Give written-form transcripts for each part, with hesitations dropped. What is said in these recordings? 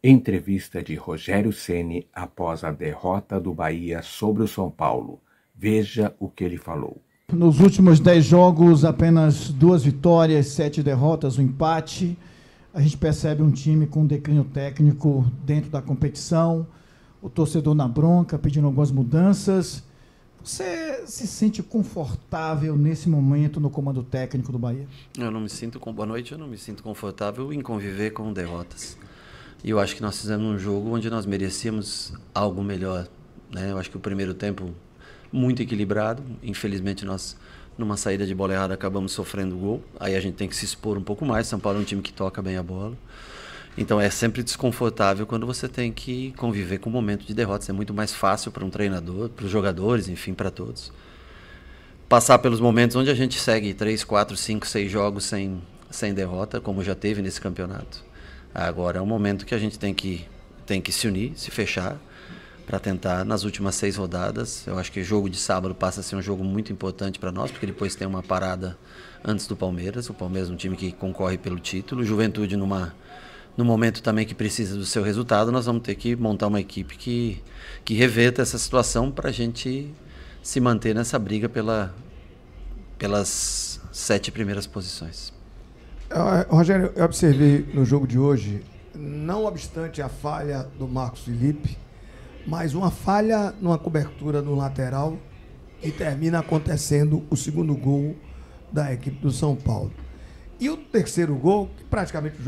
Entrevista de Rogério Ceni após a derrota do Bahia sobre o São Paulo. Veja o que ele falou. Nos últimos 10 jogos, apenas 2 vitórias, 7 derrotas, um empate. A gente percebe um time com declínio técnico dentro da competição, o torcedor na bronca, pedindo algumas mudanças. Você se sente confortável nesse momento no comando técnico do Bahia? Boa noite, eu não me sinto confortável em conviver com derrotas. E eu acho que nós fizemos um jogo onde nós merecíamos algo melhor, né? Eu acho que o primeiro tempo muito equilibrado. Infelizmente nós, numa saída de bola errada, acabamos sofrendo gol. Aí a gente tem que se expor um pouco mais. São Paulo é um time que toca bem a bola. Então é sempre desconfortável quando você tem que conviver com o momento de derrotas. É muito mais fácil para um treinador, para os jogadores, enfim, para todos. Passar pelos momentos onde a gente segue 3, 4, 5, 6 jogos sem derrota, como já teve nesse campeonato. Agora é um momento que a gente tem que se unir, se fechar, para tentar, nas últimas 6 rodadas, eu acho que o jogo de sábado passa a ser um jogo muito importante para nós, porque depois tem uma parada antes do Palmeiras. O Palmeiras é um time que concorre pelo título, Juventude no momento também que precisa do seu resultado. Nós vamos ter que montar uma equipe que reverta essa situação para a gente se manter nessa briga pelas 7 primeiras posições. Rogério, eu observei no jogo de hoje, não obstante a falha do Marcos Felipe, mas uma falha numa cobertura no lateral e termina acontecendo o segundo gol da equipe do São Paulo. E o terceiro gol, que praticamente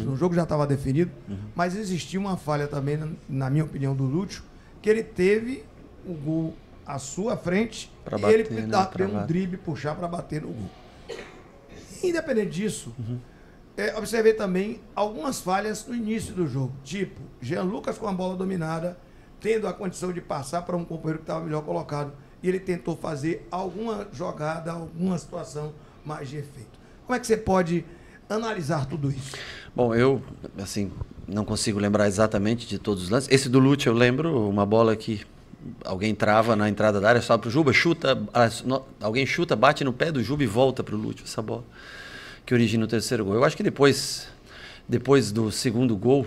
no jogo já estava definido, mas existia uma falha também, na minha opinião, do Lúcio, que ele teve o gol à sua frente e ele deu um drible, puxar para bater no gol. Independente disso, observei também algumas falhas no início do jogo, tipo Jean Lucas com a bola dominada, tendo a condição de passar para um companheiro que estava melhor colocado, e ele tentou fazer alguma jogada, alguma situação mais de efeito. Como é que você pode analisar tudo isso? Bom, eu não consigo lembrar exatamente de todos os lances. Esse do Lúcio eu lembro, uma bola que alguém trava na entrada da área, sobe para o Juba, alguém chuta, bate no pé do Juba e volta para o Lúcio, essa bola que origina o terceiro gol. Eu acho que depois do segundo gol,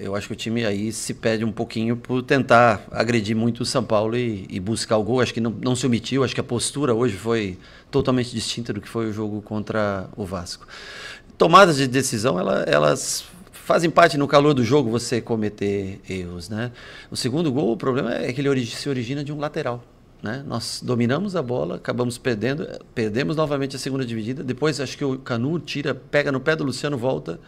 eu acho que o time aí se perde um pouquinho por tentar agredir muito o São Paulo e buscar o gol. Acho que não se omitiu, acho que a postura hoje foi totalmente distinta do que foi o jogo contra o Vasco. Tomadas de decisão, elas fazem parte no calor do jogo, você cometer erros, né? O segundo gol, o problema é que ele se origina de um lateral, né? Nós dominamos a bola, acabamos perdemos novamente a segunda dividida. Depois acho que o Canu pega no pé do Luciano, volta,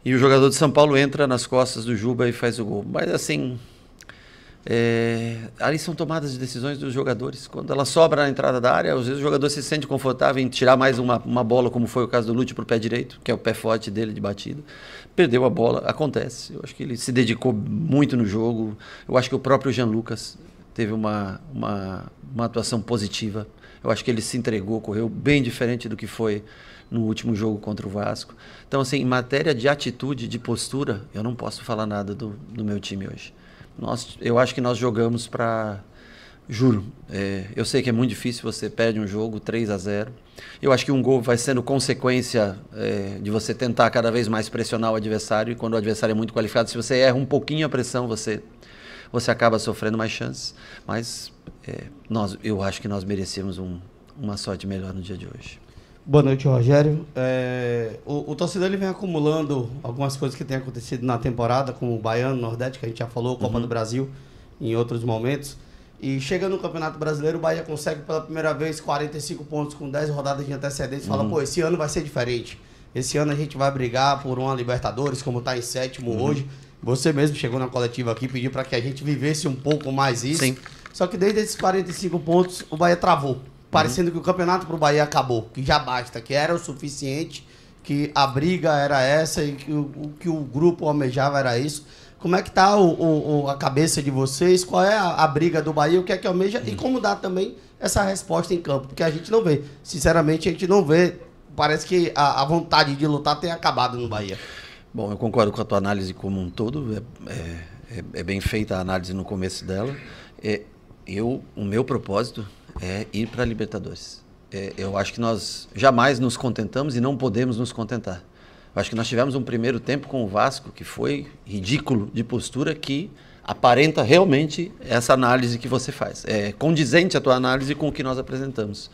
e o jogador de São Paulo entra nas costas do Juba e faz o gol. Mas assim, ali são tomadas de decisões dos jogadores. Quando ela sobra na entrada da área, às vezes o jogador se sente confortável em tirar mais uma bola, como foi o caso do Lúcio, para o pé direito, que é o pé forte dele de batida. Perdeu a bola, acontece. Eu acho que ele se dedicou muito no jogo. Eu acho que o próprio Jean Lucas teve uma atuação positiva. Eu acho que ele se entregou, correu bem diferente do que foi no último jogo contra o Vasco. Então, assim, em matéria de atitude, de postura, eu não posso falar nada do meu time hoje. Eu acho que nós jogamos para... Juro, eu sei que é muito difícil, você perde um jogo 3-0. Eu acho que um gol vai sendo consequência de você tentar cada vez mais pressionar o adversário, e quando o adversário é muito qualificado, se você erra um pouquinho a pressão, você acaba sofrendo mais chances. Mas eu acho que nós merecemos uma sorte melhor no dia de hoje. Boa noite, Rogério. O torcedor ele vem acumulando algumas coisas que têm acontecido na temporada, como o Baiano, Nordeste, que a gente já falou, Copa do Brasil, em outros momentos. E chega no Campeonato Brasileiro, o Bahia consegue pela primeira vez 45 pontos com 10 rodadas de antecedência. Fala, pô, esse ano vai ser diferente. Esse ano a gente vai brigar por uma Libertadores, como está em 7º hoje. Você mesmo chegou na coletiva aqui e pediu para que a gente vivesse um pouco mais isso. Sim. Só que desde esses 45 pontos, o Bahia travou. Parecendo que o campeonato pro Bahia acabou, que já basta, que era o suficiente, que a briga era essa e que o grupo almejava era isso. Como é que tá a cabeça de vocês? Qual é a briga do Bahia? O que é que almeja? E como dá também essa resposta em campo? Porque a gente não vê. Sinceramente, a gente não vê. Parece que a vontade de lutar tem acabado no Bahia. Bom, eu concordo com a tua análise como um todo. É bem feita a análise no começo dela. O meu propósito é ir para a Libertadores. Eu acho que nós jamais nos contentamos e não podemos nos contentar. Acho que nós tivemos um primeiro tempo com o Vasco que foi ridículo de postura, que aparenta realmente essa análise que você faz. É condizente a tua análise com o que nós apresentamos.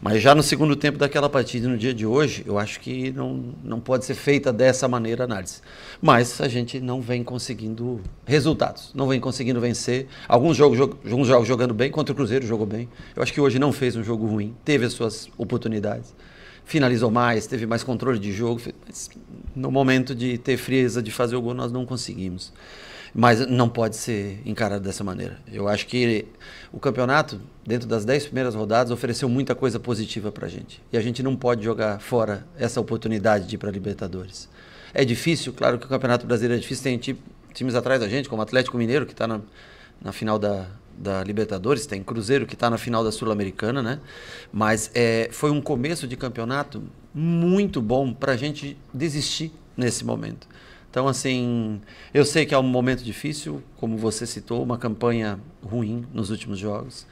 Mas já no segundo tempo daquela partida, no dia de hoje, eu acho que não pode ser feita dessa maneira a análise. Mas a gente não vem conseguindo resultados, não vem conseguindo vencer. Alguns jogos jogando bem, contra o Cruzeiro jogou bem. Eu acho que hoje não fez um jogo ruim, teve as suas oportunidades. Finalizou mais, teve mais controle de jogo. Mas no momento de ter frieza, de fazer o gol, nós não conseguimos. Mas não pode ser encarado dessa maneira. Eu acho que o campeonato, dentro das 10 primeiras rodadas, ofereceu muita coisa positiva para a gente. E a gente não pode jogar fora essa oportunidade de ir para a Libertadores. É difícil, claro que o Campeonato Brasileiro é difícil. Tem times atrás da gente, como o Atlético Mineiro, que está na final da Libertadores. Tem Cruzeiro, que está na final da Sul-Americana, né? Mas foi um começo de campeonato muito bom para a gente desistir nesse momento. Então, assim, eu sei que é um momento difícil, como você citou, uma campanha ruim nos últimos jogos,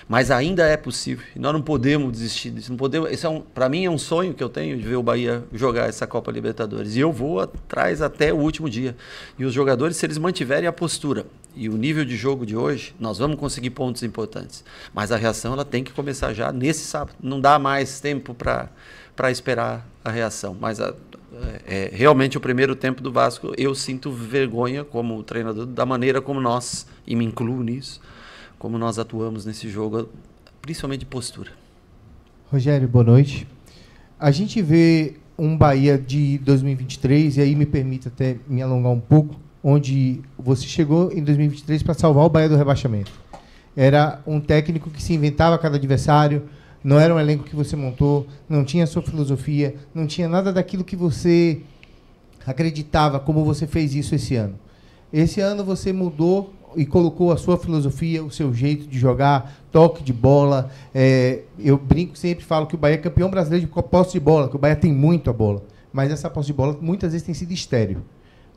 mas ainda é possível. E nós não podemos desistir disso. Não podemos, para mim é um sonho que eu tenho de ver o Bahia jogar essa Copa Libertadores. E eu vou atrás até o último dia. E os jogadores, se eles mantiverem a postura e o nível de jogo de hoje, nós vamos conseguir pontos importantes. Mas a reação ela tem que começar já nesse sábado. Não dá mais tempo para esperar a reação. Mas realmente o primeiro tempo do Vasco, eu sinto vergonha como treinador da maneira como nós, e me incluo nisso, como nós atuamos nesse jogo, principalmente de postura. Rogério, boa noite. A gente vê um Bahia de 2023, e aí me permite até me alongar um pouco, onde você chegou em 2023 para salvar o Bahia do rebaixamento. Era um técnico que se inventava a cada adversário, não era um elenco que você montou, não tinha a sua filosofia, não tinha nada daquilo que você acreditava, como você fez isso esse ano. Esse ano você mudou e colocou a sua filosofia, o seu jeito de jogar, toque de bola. Eu brinco, sempre falo que o Bahia é campeão brasileiro de posse de bola, que o Bahia tem muito a bola, mas essa posse de bola muitas vezes tem sido estéril.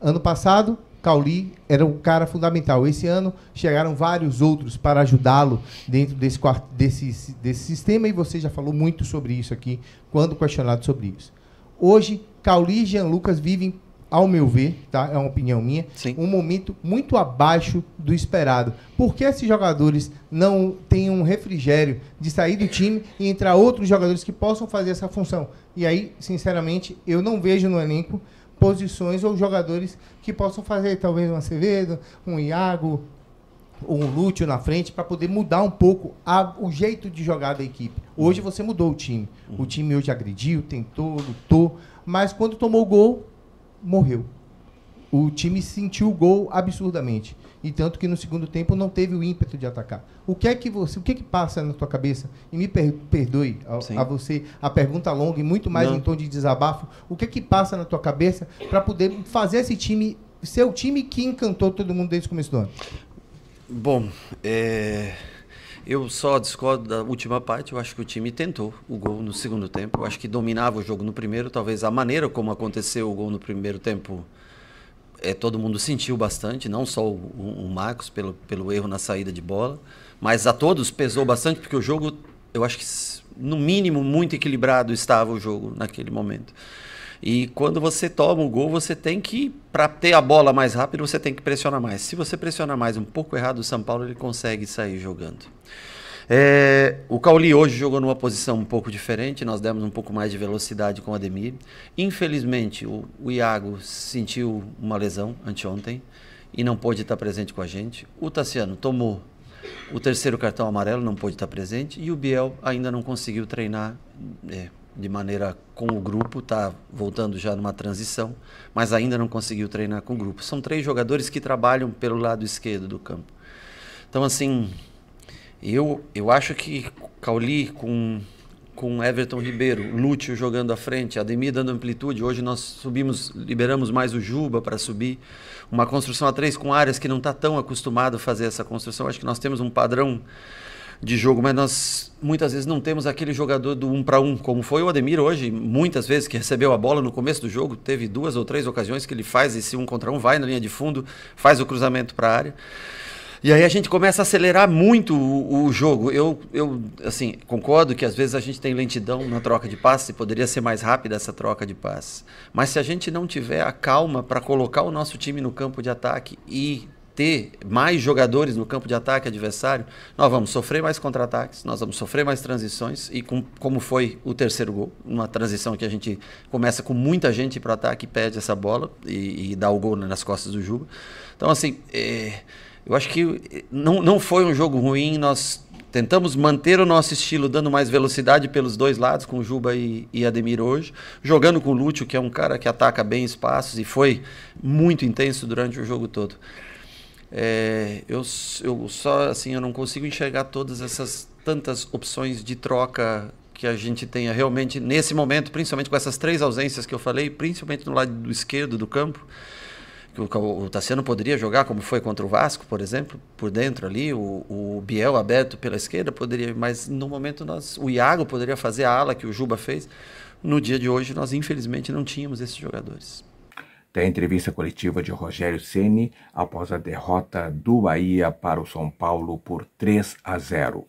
Ano passado, Cauli era um cara fundamental. Esse ano chegaram vários outros para ajudá-lo dentro desse sistema, e você já falou muito sobre isso aqui, quando questionado sobre isso. Hoje, Cauli e Jean Lucas vivem, ao meu ver, tá? É uma opinião minha, sim, um momento muito abaixo do esperado. Por que esses jogadores não têm um refrigério de sair do time e entrar outros jogadores que possam fazer essa função? E aí, sinceramente, eu não vejo no elenco posições ou jogadores que possam fazer talvez um Acevedo, um Iago ou um Lúcio na frente, para poder mudar um pouco o jeito de jogar da equipe. Hoje você mudou o time. O time hoje agrediu, tentou, lutou, mas quando tomou o gol, morreu. O time sentiu o gol absurdamente. E tanto que no segundo tempo não teve o ímpeto de atacar. O que passa na tua cabeça? E me perdoe a você a pergunta longa e muito mais em tom de desabafo. O que passa na tua cabeça para poder fazer esse time ser o time que encantou todo mundo desde o começo do ano? Bom, eu só discordo da última parte. Eu acho que o time tentou o gol no segundo tempo. Eu acho que dominava o jogo no primeiro. Talvez a maneira como aconteceu o gol no primeiro tempo, todo mundo sentiu bastante, não só o Marcos pelo erro na saída de bola, mas a todos pesou bastante, porque o jogo, eu acho que no mínimo muito equilibrado estava o jogo naquele momento. E quando você toma o gol, você tem que, para ter a bola mais rápido, você tem que pressionar mais. Se você pressionar mais um pouco errado, o São Paulo ele consegue sair jogando. O Cauli hoje jogou numa posição um pouco diferente, nós demos um pouco mais de velocidade com o Ademir. Infelizmente, o Iago sentiu uma lesão anteontem e não pôde estar presente com a gente. O Tassiano tomou o terceiro cartão amarelo, não pôde estar presente. E o Biel ainda não conseguiu treinar de maneira com o grupo, está voltando já numa transição, mas ainda não conseguiu treinar com o grupo. São 3 jogadores que trabalham pelo lado esquerdo do campo. Então, assim, eu acho que Cauli com Everton Ribeiro, Lúcio jogando à frente, Ademir dando amplitude. Hoje nós liberamos mais o Juba para subir. Uma construção a 3 com áreas que não está tão acostumado a fazer essa construção. Acho que nós temos um padrão de jogo, mas nós muitas vezes não temos aquele jogador do 1 para 1, como foi o Ademir hoje, muitas vezes que recebeu a bola no começo do jogo. Teve 2 ou 3 ocasiões que ele faz esse 1 contra 1, vai na linha de fundo, faz o cruzamento para a área. E aí a gente começa a acelerar muito o jogo. Eu assim, concordo que às vezes a gente tem lentidão na troca de passes, e poderia ser mais rápida essa troca de passes. Mas se a gente não tiver a calma para colocar o nosso time no campo de ataque e ter mais jogadores no campo de ataque adversário, nós vamos sofrer mais contra-ataques, nós vamos sofrer mais transições, e como foi o terceiro gol, uma transição que a gente começa com muita gente para o ataque e perde essa bola e dá o gol nas costas do Juba. Então, assim, eu acho que não foi um jogo ruim, nós tentamos manter o nosso estilo, dando mais velocidade pelos dois lados, com o Juba e Ademir hoje, jogando com o Lúcio, que é um cara que ataca bem espaços e foi muito intenso durante o jogo todo. Eu só, assim, eu não consigo enxergar todas essas tantas opções de troca que a gente tenha realmente nesse momento, principalmente com essas 3 ausências que eu falei, principalmente no lado do esquerdo do campo, que o Tassiano poderia jogar, como foi contra o Vasco, por exemplo, por dentro ali, o Biel aberto pela esquerda poderia, mas no momento o Iago poderia fazer a ala que o Juba fez. No dia de hoje nós infelizmente não tínhamos esses jogadores. Tem a entrevista coletiva de Rogério Ceni após a derrota do Bahia para o São Paulo por 3-0.